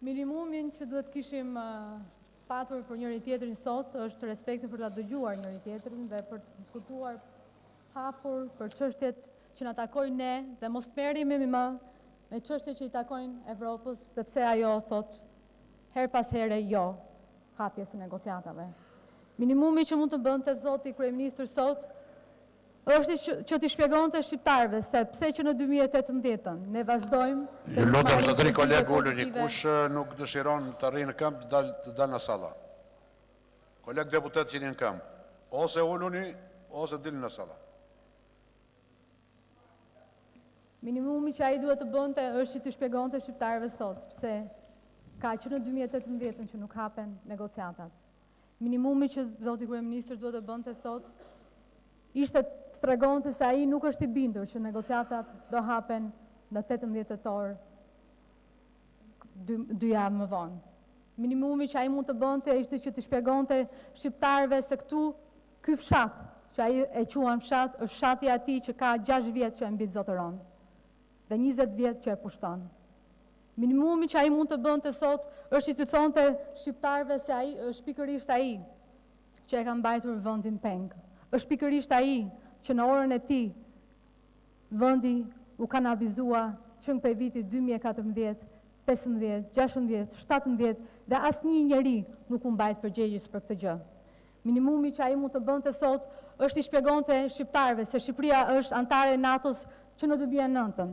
Minimumin që duhet kishim patur për njëri tjetrin sot është respekti për ta dëgjuar njëri tjetrin dhe për të diskutuar hapur për çështjet që na takojnë ne dhe mos merremi më me çështjet që i takojnë Evropës, dhe pse ajo thot her pas here jo hapjes së negociatave. Minimumi që mund të bënte zoti kryeministër sot është që t'i shpjegonte shqiptarëve se pse që në 2018 ne vazhdojmë. Ju lutem zotëri kolegë uluni, kush nuk dëshiron të arrijë në këmbë të dal në salla. Kolegë deputet që jeni në këmbë, ose uluni ose dilni në salla. Minimumi që ai duhet të bënte është që t'i shpjegonte shqiptarëve sot pse ka që në 2018 që nuk hapen negociatat. Minimumi që zoti kryeministër duhet të bënte sot ishte të tregonte se ai nuk është i bindur që negociatat do hapen në 18 tetor 2 javë më vonë. Minimumi që ai mund të bënte ishte që të shpjegonte shqiptarëve se këtu ky fshat, që ai e quan fshat, është fshati i atij që ka 6 vjet që e mbi zotëron dhe 20 vjet që e pushton. Minimumi që ai mund të bënte sot është që të thonte shqiptarëve se ai është pikërisht ai që e ka mbajtur vendin peng. Është pikërisht ai që në orën e tij vendi u kanabizua që prej vitit 2014, 15, 16, 17 dhe asnjë njeri nuk u mbajt përgjegjës për këtë gjë. Minimumi që ai mund të bënte sot është i shpjegonte shqiptarëve se Shqipëria është antare e NATO-s që në 2009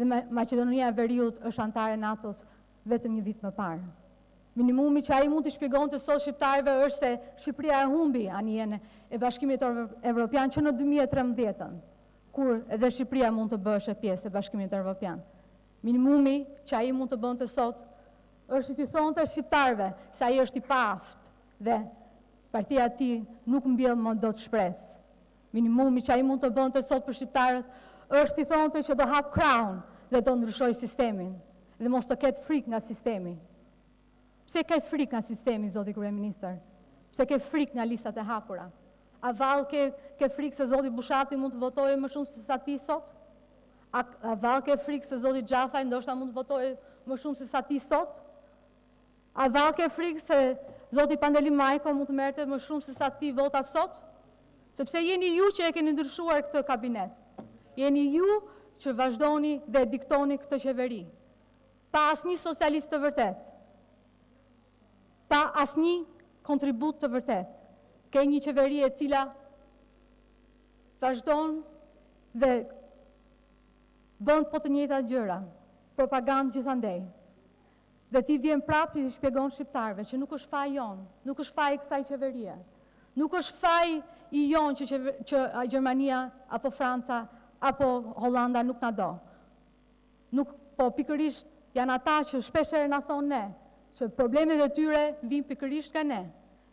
dhe Maqedonia e Veriut është antare e NATO-s vetëm një vit më parë. Minimumi që ai mund të shpjegonte sot shqiptarëve është se Shqipëria e humbi anijen e Bashkimit Evropian që në 2013, kur edhe Shqipëria mund të bëhej pjesë e Bashkimit Evropian. Minimumi që ai mund të bënte sot është t'i thonte shqiptarëve se ai është i paaft dhe partia e tij nuk mbjell më dot shpresë. Minimumi që ai mund të bënte sot për shqiptarët është t'i thonte që do hap krahun dhe do ndryshoj sistemin dhe mos të ketë frikë nga sistemi. Pse ke frikë nga sistemi, zoti kryeministër? Pse ke frikë nga listat e hapura? A vallë ke frikë se zoti Bushati mund të votojë më shumë se sa ti sot? A vallë ke frikë se zoti Xhafaj ndoshta mund të votojë më shumë se sa ti sot? A vallë ke frikë se zoti Pandeli Majko mund të merrte më shumë se sa ti vota sot? Sepse jeni ju që e keni ndryshuar këtë kabinet. Jeni ju që vazhdoni dhe diktoni këtë qeveri. Pa asnjë socialist të vërtet. Pa asnjë kontribut të vërtet. Ke një qeveri e cila vazhdon dhe bën po të njëjta gjëra, propagandë gjithandej. Dhe ti vjen prapë i shpjegon shqiptarëve që nuk është faji jon, nuk është faji i kësaj qeverie. Nuk është faji i jon që Gjermania apo Franca apo Hollanda nuk na do. Nuk, po pikërisht janë ata që shpeshherë na thonë ne, që problemet e tyre vijnë pikërisht nga ne.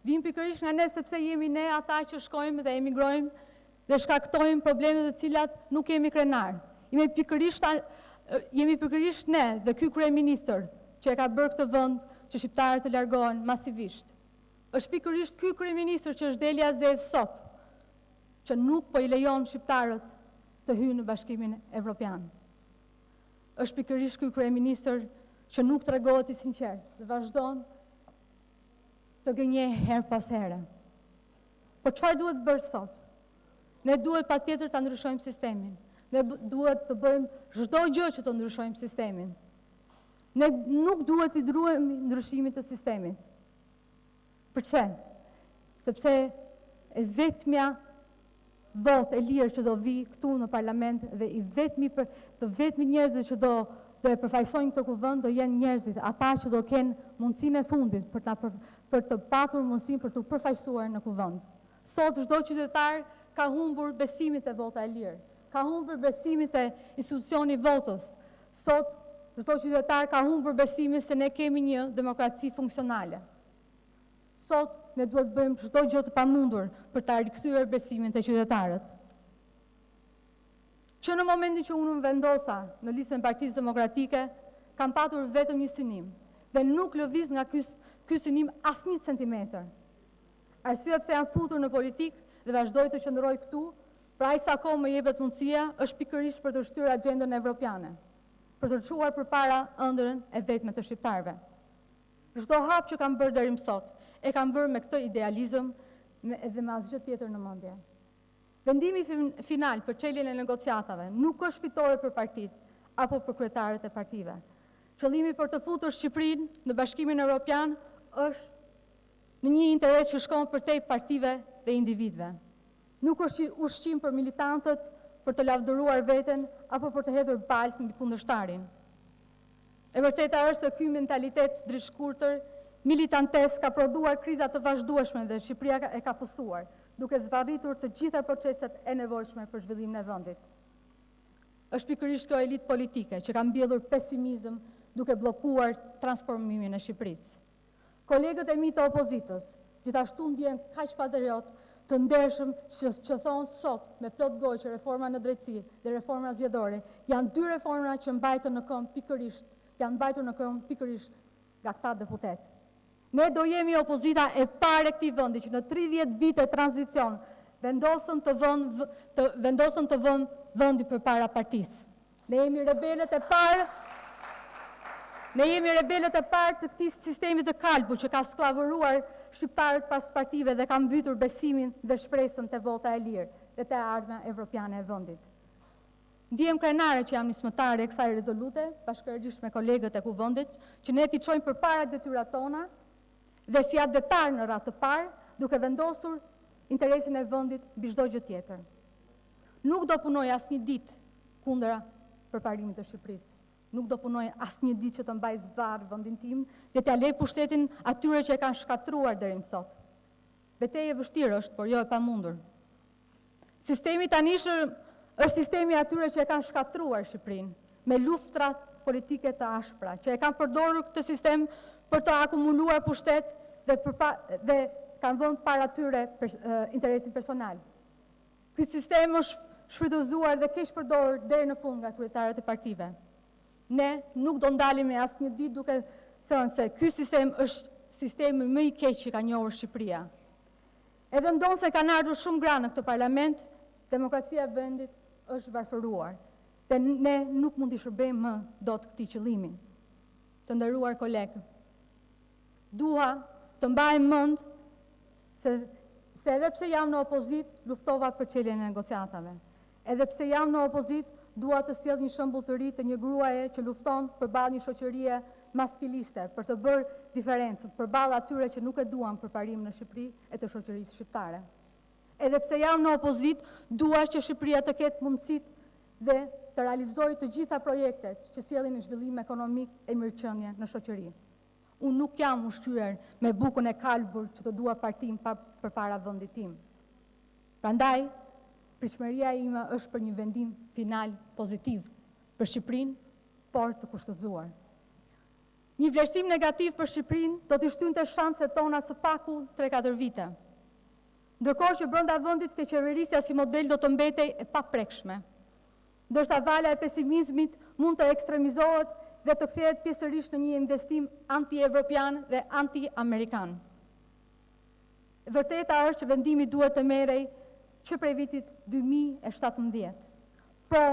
Vijnë pikërisht nga ne sepse jemi ne ata që shkojmë dhe emigrojmë dhe shkaktojmë problemet të cilat nuk kemi krenar. Jemi pikërisht ne dhe ky kryeministër që e ka bërë këtë vend që shqiptarët të largohen masivisht. Është pikërisht ky kryeministër që është delja zezë sot, që nuk po i lejon shqiptarët të hyjnë në Bashkimin Evropian. Është pikërisht ky kryeministër që nuk tregohet i sinqert dhe vazhdon të gënjejë her pas here. Por çfarë duhet bërë sot? Ne duhet patjetër ta ndryshojmë sistemin. Ne duhet të bëjmë çdo gjë që të ndryshojmë sistemin. Ne nuk duhet i druhemi ndryshimit të sistemit. Përse? Sepse e vetmja vot e lirë që do vi këtu në parlament dhe të vetmi njerëzit që do e përfaqësojnë këtë kuvend do jenë njerëzit, ata që do kenë mundësinë e fundit për të patur mundësinë për të përfaqësuar në kuvend. Sot çdo qytetar ka humbur besimin te vota e lirë, ka humbur besimin te institucioni votës. Sot çdo qytetar ka humbur besimin se ne kemi një demokraci funksionale. Sot ne duhet bëjmë çdo gjë të pamundur për ta rikthyer besimin te qytetarët. Që në momentin që unë vendosa në listën e Partisë Demokratike, kam patur vetëm një synim dhe nuk lëviz nga ky synim asnjë centimetër. Arsyeja pse jam futur në politikë dhe vazhdoj të qëndroj këtu, pra aq sa kohë më jepet mundësia, është pikërisht për të shtyrë agjendën evropiane, për të çuar përpara ëndrrën e vetme të shqiptarëve. Çdo hap që kanë bërë deri më sot, e kanë bërë me këtë idealizëm dhe me asgjë tjetër në mendje. Vendimi final për çeljen e negociatave nuk është fitore për partitë apo për kryetarët e partive. Qëllimi për të futur Shqipërinë në Bashkimin Evropian është në një interes që shkon përtej partive dhe individëve. Nuk është ushqim për militantët për të lavdëruar veten apo për të hedhur baltë mbi kundërshtarin. E vërteta është se ky mentalitet drishkurtër militantes ka prodhuar kriza të vazhdueshme dhe Shqipëria e ka pësuar, duke zvarritur të gjitha proceset e nevojshme për zhvillimin e vendit. Është pikërisht kjo elitë politike që ka mbjellur pesimizëm duke bllokuar transformimin e Shqipërisë. Kolegët e mi të opozitës gjithashtu ndjen kaq patriot të ndershëm që thonë sot me plot gojë që reforma në drejtësi dhe reforma zgjedhore janë dy reforma që mbajtur në këmbë pikërisht nga këta deputet. Ne do jemi opozita e parë e këtij vendi që në 30 vite tranzicion vendosën të vënë vendi përpara partisë. Ne jemi rebelët e parë të këtij sistemi të kalbu që ka skllavëruar shqiptarët pas partive dhe ka mbytur besimin dhe shpresën te vota e lirë dhe te ardhmja evropiane e vendit. Ndiem krenare që jam nismëtare e kësaj rezolute, bashkëregjisht me kolegët e Kuvendit, që ne t'i çojmë përpara detyrat tona dhe si adetar në radhë të parë, duke vendosur interesin e vendit mbi çdo gjë tjetër. Nuk do punoj asnjë ditë kundër përparimit të Shqipërisë. Nuk do punoj asnjë ditë që të mbaj zvarr vendin tim dhe t'ia lej pushtetin atyre që e kanë shkatruar deri më sot. Betejë e vështirë është, por jo e pamundur. Sistemi tani është sistemi atyre që e kanë shkatruar Shqipërinë, me luftra politike të ashpra, që e kanë përdorur këtë sistem për të akumuluar pushtet dhe kanë vënë para tyre interesin personal. Ky sistem është shfrytëzuar dhe keqpërdorur deri në fund nga kryetarët e partive. Ne nuk do ndalemi asnjë ditë duke thënë se ky sistem është sistemi më i keq që ka njohur Shqipëria. Edhe ndonse kanë ardhur shumë gra në këtë parlament, demokracia e vendit është varfëruar dhe ne nuk mund t'i shërbejmë më dot këtij qëllimi. Të nderuar kolegë, dua të mbaj mend se edhe pse jam në opozit, luftova për çeljen e negociatave. Edhe pse jam në opozit, dua të sjell një shembull të ri të një gruaje që lufton përballë një shoqërie maskiliste për të bërë diferencën përballë atyre që nuk e duan përparimin në Shqipëri e të shoqërisë shqiptare. Edhe pse jam në opozit, dua që Shqipëria të ketë mundësitë dhe të realizojë të gjitha projektet që sjellin në zhvillim ekonomik e mirëqenie në shoqëri. Unë nuk jam ushqyer me bukën e kalbur që të dua partim përpara vendit tim. Prandaj, pritshmëria ime është për një vendim final pozitiv për Shqipërinë, por të kushtëzuar. Një vlerësim negativ për Shqipërinë do t'i shtynte shanset tona së paku 3-4 vite. Ndërkohë që brenda vendit keqeverisja si model do të mbetej e paprekshme. Ndërsa vala e pesimizmit mund të ekstremizohet dhe të kthehet pjesërisht në një investim anti-evropian dhe anti-amerikan. Vërteta është që vendimi duhet të merrej që prej vitit 2017. Po,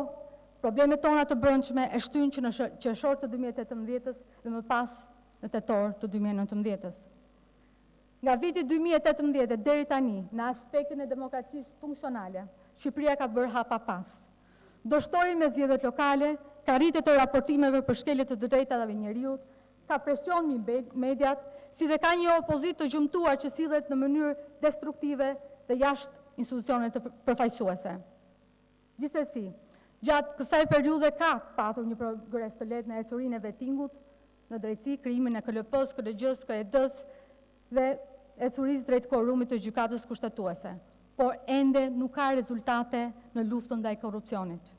problemet tona të brendshme e shtyn që në qershor të 2018-s dhe më pas në tetor të 2019-s. Nga viti 2018 deri tani, në aspektin e demokracisë funksionale, Shqipëria ka bërë hapa pas. Dështoi me zgjedhjet lokale, ka rritje të raportimeve për shkelje të drejtave njeriut, ka presion mbi mediat, si dhe ka një opozit të gjumtuar që sillet në mënyrë destruktive dhe jashtë institucionet të përfaqësuese. Gjithsesi, gjatë kësaj periudhe ka patur një progres të lehtë në ecurinë e vettingut, në drejtësi, krijimin e KLP-s, KLG-s, KED-s dhe ecurisë drejt korrumit të gjykatës kushtetuese, por ende nuk ka rezultate në luftën ndaj korrupsionit.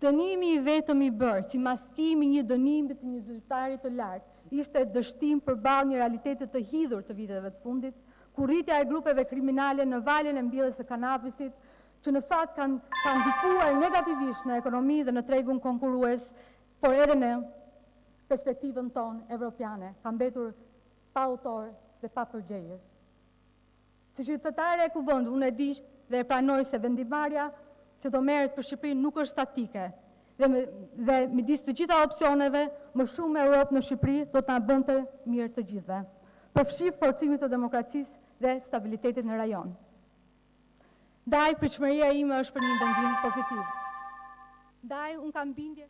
Dënimi i vetëm i bërë si maskimi një dënimi të një zyrtari të lartë ishte dështim përballë një realiteti të hidhur të viteve të fundit, ku rritja e grupeve kriminale në valjen e mbjelljes së kanabisit, që në fakt kanë ndikuar negativisht në ekonomi dhe në tregun konkurrues, por edhe në perspektivën tonë evropiane, ka mbetur pa autor dhe pa përgjegjës. Si qytetare e Kuvendit, unë e di dhe e pranoj se vendimarrja që do merret për Shqipërinë nuk është statike dhe midis të gjitha opsioneve, më shumë Europë në Shqipëri do të na bënte mirë të gjithëve. Përfshi forcimit të demokracisë dhe stabilitetit në rajon. Ndaj, pritshmëria ime është për një vendim pozitiv. Ndaj, unë kam bindje